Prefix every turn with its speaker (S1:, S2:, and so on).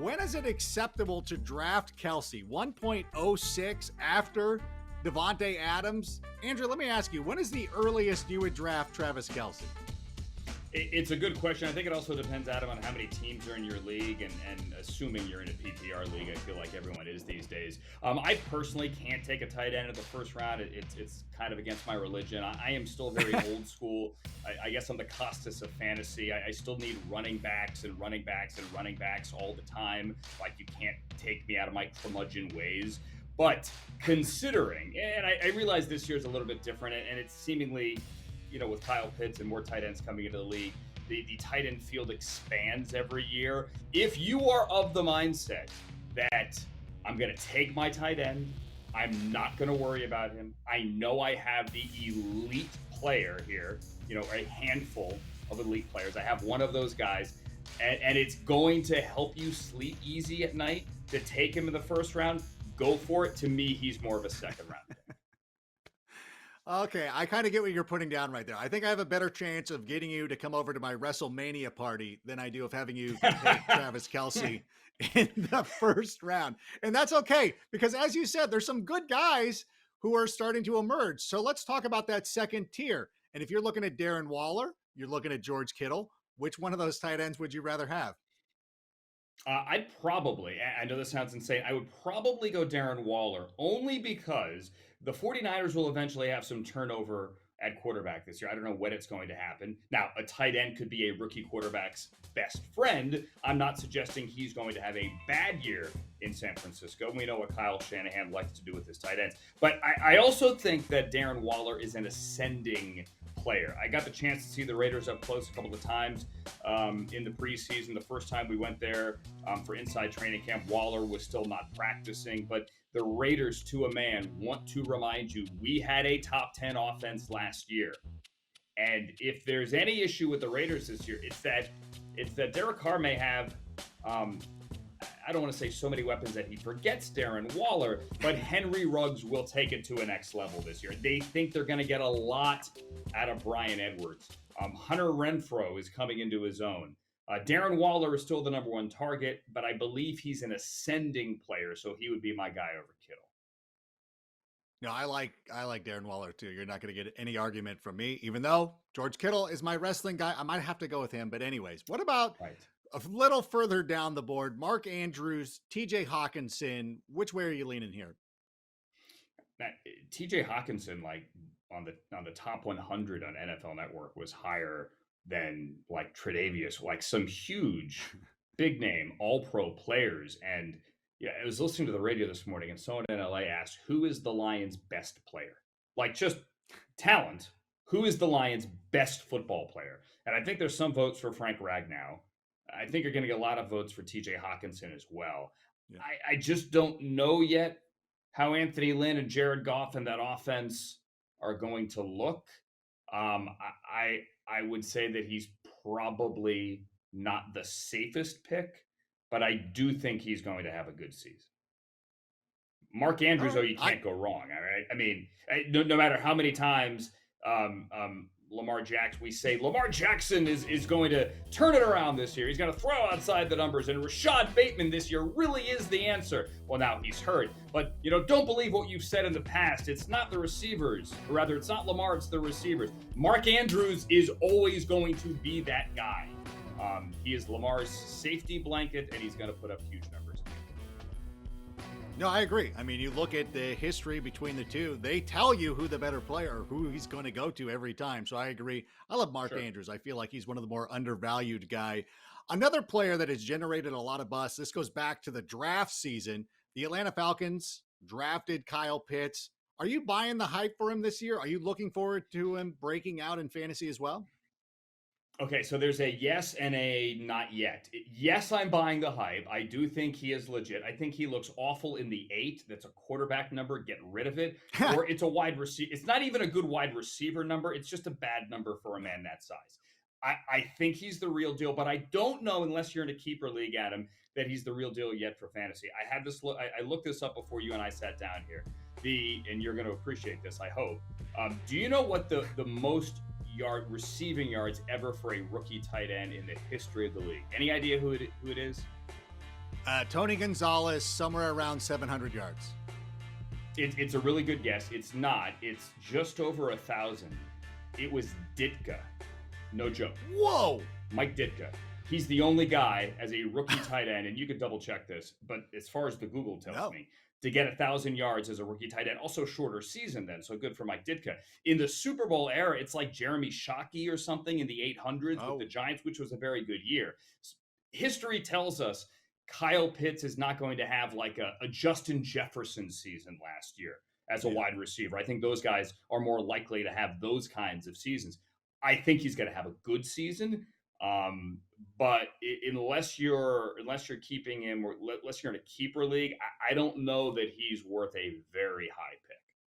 S1: when is it acceptable to draft Kelce? 1.06 after Devontae Adams? Andrew, let me ask you, when is the earliest you would draft Travis Kelce?
S2: It's a good question. I think it also depends, Adam, on how many teams are in your league, and assuming you're in a PPR league, I feel like everyone is these days. I personally can't take a tight end in the first round. It's kind of against my religion. I am still very old school. I guess I'm the Costas of fantasy. I still need running backs and running backs and running backs all the time. Like, you can't take me out of my curmudgeon ways. But considering, and I realize this year is a little bit different, and it's seemingly, with Kyle Pitts and more tight ends coming into the league, the tight end field expands every year. If you are of the mindset that I'm going to take my tight end, I'm not going to worry about him, I know I have the elite player here, a handful of elite players. I have one of those guys, and it's going to help you sleep easy at night to take him in the first round. Go for it. To me, he's more of a second round pick.
S1: Okay, I kind of get what you're putting down right there. I think I have a better chance of getting you to come over to my WrestleMania party than I do of having you take Travis Kelce in the first round. And that's okay, because as you said, there's some good guys who are starting to emerge. So let's talk about that second tier. And if you're looking at Darren Waller, you're looking at George Kittle, which one of those tight ends would you rather have?
S2: I know this sounds insane, I would probably go Darren Waller, only because the 49ers will eventually have some turnover at quarterback this year. I don't know when it's going to happen. Now, a tight end could be a rookie quarterback's best friend. I'm not suggesting he's going to have a bad year in San Francisco. We know what Kyle Shanahan likes to do with his tight ends. But I also think that Darren Waller is an ascending player. I got the chance to see the Raiders up close a couple of times in the preseason. The first time we went there for inside training camp, Waller was still not practicing, but the Raiders, to a man, want to remind you, we had a top 10 offense last year. And if there's any issue with the Raiders this year, it's that Derek Carr may have, I don't want to say so many weapons that he forgets Darren Waller, but Henry Ruggs will take it to a next level this year. They think they're going to get a lot out of Bryan Edwards. Hunter Renfrow is coming into his own. Darren Waller is still the number one target, but I believe he's an ascending player, so he would be my guy over Kittle.
S1: No, I like Darren Waller too. You're not going to get any argument from me, even though George Kittle is my wrestling guy. I might have to go with him, but anyways, what about a little further down the board, Mark Andrews, TJ Hockenson? Which way are you leaning here?
S2: Now, TJ Hockenson, like on the top 100 on NFL Network, was higher than like Tre'Davious, like some huge, big name, all pro players. And yeah, I was listening to the radio this morning, and someone in LA asked, who is the Lions' best player? Like, just talent. Who is the Lions' best football player? And I think there's some votes for Frank Ragnow. I think you're going to get a lot of votes for TJ Hockenson as well. Yeah. I just don't know yet how Anthony Lynn and Jared Goff and that offense are going to look. I would say that he's probably not the safest pick, but I do think he's going to have a good season. Mark Andrews, though, you can't go wrong. I mean, no matter how many times Lamar Jackson is going to turn it around this year. He's going to throw outside the numbers, and Rashad Bateman this year really is the answer. Well, now he's hurt, but don't believe what you've said in the past. It's not the receivers, or rather, it's not Lamar, it's the receivers. Mark Andrews is always going to be that guy. He is Lamar's safety blanket, and he's going to put up huge numbers.
S1: No, I agree. I mean, you look at the history between the two, they tell you who the better player or who he's going to go to every time. So I agree. I love Mark Andrews. I feel like he's one of the more undervalued guy. Another player that has generated a lot of buzz. This goes back to the draft season. The Atlanta Falcons drafted Kyle Pitts. Are you buying the hype for him this year? Are you looking forward to him breaking out in fantasy as well?
S2: Okay, so there's a yes and a not yet. Yes, I'm buying the hype. I do think he is legit. I think he looks awful in the 8. That's a quarterback number. Get rid of it. Or it's a wide receiver. It's not even a good wide receiver number. It's just a bad number for a man that size. I think he's the real deal, but I don't know, unless you're in a keeper league, Adam, that he's the real deal yet for fantasy. I had this look. I looked this up before you and I sat down here. And you're going to appreciate this, I hope. Do you know what the most receiving yards ever for a rookie tight end in the history of the league? Any idea who it is?
S1: Tony Gonzalez, somewhere around 700 yards.
S2: It's a really good guess. It's not. It's just over 1,000. It was Ditka. No joke.
S1: Whoa!
S2: Mike Ditka. He's the only guy as a rookie tight end, and you could double check this, but as far as the Google tells me, to get 1,000 yards as a rookie tight end, also shorter season then, so good for Mike Ditka. In the Super Bowl era, it's like Jeremy Shockey or something in the 800s with the Giants, which was a very good year. History tells us Kyle Pitts is not going to have like a Justin Jefferson season last year as a wide receiver. I think those guys are more likely to have those kinds of seasons. I think he's going to have a good season. But unless you're keeping him, or unless you're in a keeper league, I don't know that he's worth a very high pick.